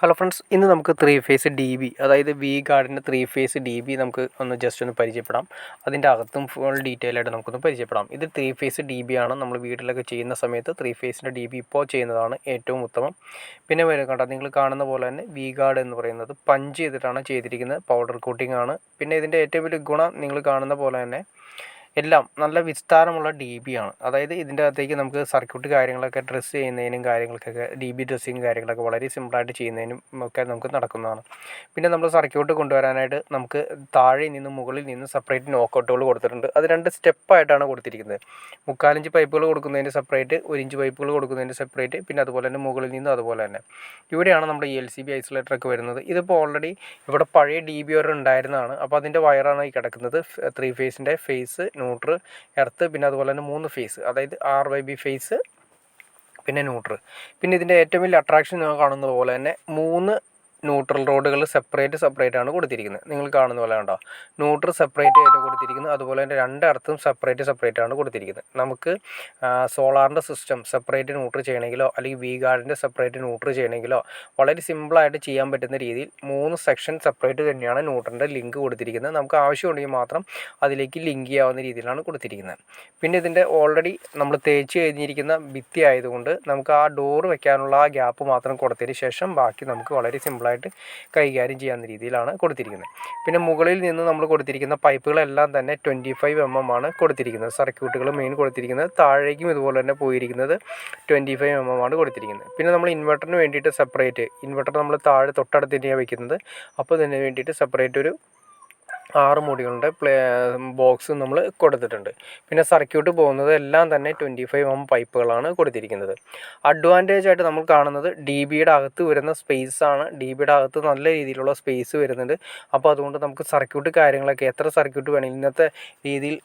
Hello friends, ഇന്ന് നമുക്ക് 3 face DB അതായത് vguardൻ്റെ 3 ഫേസ് DB നമുക്ക് ജസ്റ്റ് ഒന്ന് പരിചയപ്പെടാം. അതിൻ്റെ അകത്തും ഫുൾ ഡീറ്റെയിൽ ആയിട്ട് നമുക്കൊന്ന് പരിചയപ്പെടാം. ഇത് 3 ഫേസ് DB ആണ്. നമ്മൾ വീട്ടിലൊക്കെ ചെയ്യുന്ന സമയത്ത് 3 ഫേസിൻ്റെ DB ഇപ്പോൾ ചെയ്യുന്നതാണ് ഏറ്റവും ഉത്തമം. പിന്നെ വരും കേട്ടോ, നിങ്ങൾ കാണുന്ന പോലെ തന്നെ vguard എന്ന് പറയുന്നത് പഞ്ച് ചെയ്തിട്ടാണ് ചെയ്തിരിക്കുന്നത്. പൗഡർ കോട്ടിംഗ് ആണ്. പിന്നെ ഇതിൻ്റെ ഏറ്റവും വലിയ ഗുണം നിങ്ങൾ കാണുന്ന പോലെ തന്നെ എല്ലാം നല്ല വിസ്താരമുള്ള DB ആണ്. അതായത് ഇതിൻ്റെ അകത്തേക്ക് നമുക്ക് സർക്യൂട്ട് കാര്യങ്ങളൊക്കെ ഡ്രസ്സ് ചെയ്യുന്നതിനും കാര്യങ്ങൾക്കൊക്കെ DB ഡ്രസ്സിങ് കാര്യങ്ങളൊക്കെ വളരെ സിമ്പിളായിട്ട് ചെയ്യുന്നതിനും ഒക്കെ നമുക്ക് നടക്കുന്നതാണ്. പിന്നെ നമ്മൾ സർക്യൂട്ട് കൊണ്ടുവരാനായിട്ട് നമുക്ക് താഴെ നിന്നും മുകളിൽ നിന്നും സെപ്പറേറ്റ് നോക്കൗട്ടുകൾ കൊടുത്തിട്ടുണ്ട്. അത് 2 സ്റ്റെപ്പായിട്ടാണ് കൊടുത്തിരിക്കുന്നത്. 3/4 ഇഞ്ച് പൈപ്പുകൾ കൊടുക്കുന്നതിന് സെപ്പറേറ്റ്, 1 ഇഞ്ച് പൈപ്പുകൾ കൊടുക്കുന്നതിന് സെപ്പറേറ്റ്, പിന്നെ അതുപോലെ തന്നെ മുകളിൽ നിന്നും അതുപോലെ തന്നെ. ഇവിടെയാണ് നമ്മുടെ LCB ഐസൊലേറ്ററൊക്കെ വരുന്നത്. ഇതിപ്പോൾ ഓൾറെഡി ഇവിടെ പഴയ DB വയർ ഉണ്ടായിരുന്നതാണ്. അപ്പോൾ അതിൻ്റെ വയറാണ് ഈ കിടക്കുന്നത്. 3 ഫേസിൻ്റെ ഫേസ്, ന്യൂട്രൽ, എർത്ത്, പിന്നെ അതുപോലെ തന്നെ 3 ഫേസ്, അതായത് RYB ഫേസ്, പിന്നെ ന്യൂട്രൽ. പിന്നെ ഇതിൻ്റെ ഏറ്റവും വലിയ അട്രാക്ഷൻ നിങ്ങൾ കാണുന്നത് പോലെ തന്നെ 3 ന്യൂട്രൽ റോഡുകൾ സെപ്പറേറ്റ് ആണ് കൊടുത്തിരിക്കുന്നത്. നിങ്ങൾ കാണുന്ന പോലെ കണ്ടോ, ന്യൂട്രൽ സെപ്പറേറ്റ് ആയിട്ട് കൊടുത്തിരിക്കുന്നു. അതുപോലെ തന്നെ 2 എർത്തും സെപ്പറേറ്റ് ആണ് കൊടുത്തിരിക്കുന്നത്. നമുക്ക് സോളാറിൻ്റെ സിസ്റ്റം സെപ്പറേറ്റ് ന്യൂട്രൽ ചെയ്യണമെങ്കിലോ അല്ലെങ്കിൽ vguardൻ്റെ സെപ്പറേറ്റ് ന്യൂട്രൽ ചെയ്യണമെങ്കിലോ വളരെ സിമ്പിളായിട്ട് ചെയ്യാൻ പറ്റുന്ന രീതിയിൽ 3 സെക്ഷൻ സെപ്പറേറ്റ് തന്നെയാണ് ന്യൂട്രലിൻ്റെ ലിങ്ക് കൊടുത്തിരിക്കുന്നത്. നമുക്ക് ആവശ്യമുണ്ടെങ്കിൽ മാത്രം അതിലേക്ക് ലിങ്ക് ചെയ്യാവുന്ന രീതിയിലാണ് കൊടുത്തിരിക്കുന്നത്. പിന്നെ ഇതിൻ്റെ ഓൾറെഡി നമ്മൾ തേച്ച് കഴിഞ്ഞിരിക്കുന്ന ഭിത്തി ആയതുകൊണ്ട് നമുക്ക് ആ ഡോറ് വെക്കാനുള്ള ആ ഗ്യാപ്പ് മാത്രം കൊടുത്തതിന് ശേഷം ബാക്കി നമുക്ക് വളരെ സിമ്പിളായിട്ട് കൈകാര്യം ചെയ്യാവുന്ന രീതിയിലാണ് കൊടുത്തിരിക്കുന്നത്. പിന്നെ മുകളിൽ നിന്ന് നമ്മൾ കൊടുത്തിരിക്കുന്ന പൈപ്പുകളെല്ലാം തന്നെ 25 mm ആണ് കൊടുത്തിരിക്കുന്നത്. സർക്യൂട്ടുകൾ മെയിൻ കൊടുത്തിരിക്കുന്നത്. താഴേക്കും ഇതുപോലെ തന്നെ പോയിരിക്കുന്നത് 25 mm ആണ് കൊടുത്തിരിക്കുന്നത്. പിന്നെ നമ്മൾ ഇൻവെർട്ടറിന് വേണ്ടിയിട്ട് സെപ്പറേറ്റ്, ഇൻവെർട്ടർ നമ്മൾ താഴെ തൊട്ടടുത്ത് തന്നെയാണ് വയ്ക്കുന്നത്. അപ്പോൾ ഇതിന് വേണ്ടിയിട്ട് സെപ്പറേറ്റ് ഒരു 6 മുടികളുടെ ബോക്സ് നമ്മൾ കൊടുത്തിട്ടുണ്ട്. പിന്നെ സർക്യൂട്ട് പോകുന്നത് എല്ലാം തന്നെ 25 mm പൈപ്പുകളാണ് കൊടുത്തിരിക്കുന്നത്. അഡ്വാൻറ്റേജ് ആയിട്ട് നമ്മൾ കാണുന്നത് DBയുടെ അകത്ത് വരുന്ന സ്പേസാണ്. DBയുടെ അകത്ത് നല്ല രീതിയിലുള്ള സ്പേസ് വരുന്നുണ്ട്. അപ്പോൾ അതുകൊണ്ട് നമുക്ക് സർക്യൂട്ട് കാര്യങ്ങളൊക്കെ എത്ര സർക്യൂട്ട് വേണമെങ്കിലും ഇന്നത്തെ രീതിയിൽ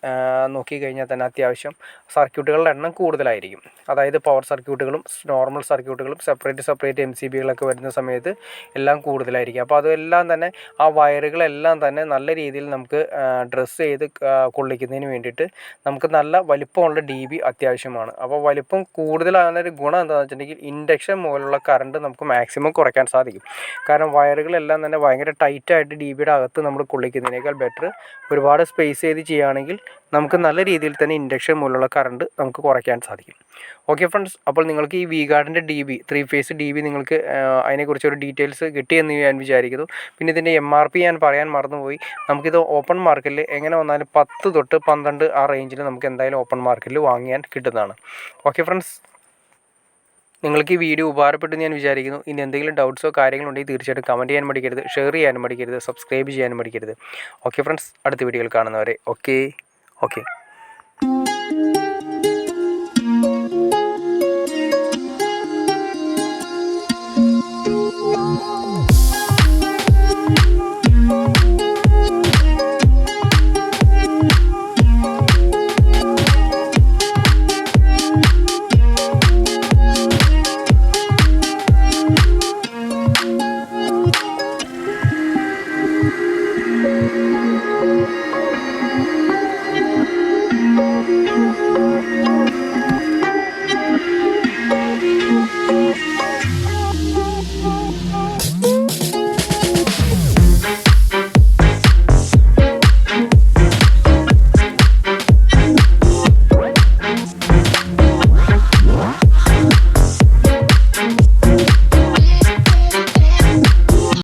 നോക്കിക്കഴിഞ്ഞാൽ തന്നെ അത്യാവശ്യം സർക്യൂട്ടുകളുടെ എണ്ണം കൂടുതലായിരിക്കും. അതായത് പവർ സർക്യൂട്ടുകളും നോർമൽ സർക്യൂട്ടുകളും സെപ്പറേറ്റ് MCBകളൊക്കെ വരുന്ന സമയത്ത് എല്ലാം കൂടുതലായിരിക്കും. അപ്പോൾ അതെല്ലാം തന്നെ ആ വയറുകളെല്ലാം തന്നെ നല്ല രീതിയിൽ നമുക്ക് ഡ്രസ്സ് ചെയ്ത് കൊള്ളിക്കുന്നതിന് വേണ്ടിയിട്ട് നമുക്ക് നല്ല വലിപ്പമുള്ള DB അത്യാവശ്യമാണ്. അപ്പോൾ വലിപ്പം കൂടുതലാകുന്ന ഒരു ഗുണം എന്താണെന്ന് വെച്ചിട്ടുണ്ടെങ്കിൽ ഇൻഡക്ഷൻ മൂലമുള്ള കറണ്ട് നമുക്ക് മാക്സിമം കുറയ്ക്കാൻ സാധിക്കും. കാരണം വയറുകളെല്ലാം തന്നെ ഭയങ്കര ടൈറ്റായിട്ട് DBയുടെ അകത്ത് നമ്മൾ കൊള്ളിക്കുന്നതിനേക്കാൾ ബെറ്റർ ഒരുപാട് സ്പേസ് ചെയ്ത് ചെയ്യുകയാണെങ്കിൽ നമുക്ക് നല്ല രീതിയിൽ തന്നെ ഇൻഡക്ഷൻ മൂലമുള്ള കറണ്ട് നമുക്ക് കുറയ്ക്കാൻ സാധിക്കും. ഓക്കെ ഫ്രണ്ട്സ്, അപ്പോൾ നിങ്ങൾക്ക് ഈ vguardൻ്റെ DB 3 ഫേസ് DB നിങ്ങൾക്ക് അതിനെക്കുറിച്ചൊരു ഡീറ്റെയിൽസ് കിട്ടിയെന്ന് ഞാൻ വിചാരിക്കുന്നു. പിന്നെ ഇതിൻ്റെ MRP ഞാൻ പറയാൻ മറന്നുപോയി. നമുക്കിത് ഓപ്പൺ മാർക്കറ്റിൽ എങ്ങനെ വന്നാലും 10 തൊട്ട് 12 ആ റേഞ്ചിൽ നമുക്ക് എന്തായാലും ഓപ്പൺ മാർക്കറ്റിൽ വാങ്ങിയാൻ കിട്ടുന്നതാണ്. ഓക്കെ ഫ്രണ്ട്സ്, നിങ്ങൾക്ക് ഈ വീഡിയോ ഉപകാരപ്പെട്ടെന്ന് ഞാൻ വിചാരിക്കുന്നു. ഇനി എന്തെങ്കിലും ഡൗട്ട്സോ കാര്യങ്ങളുണ്ടെങ്കിൽ തീർച്ചയായിട്ടും കമൻറ്റ് ചെയ്യാൻ മടിക്കരുത്, ഷെയർ ചെയ്യാനും മടിക്കരുത്, സബ്സ്ക്രൈബ് ചെയ്യാനും മടിക്കരുത്. ഓക്കെ ഫ്രണ്ട്സ്, അടുത്ത വീഡിയോയിൽ കാണുന്നവരെ ഓക്കെ.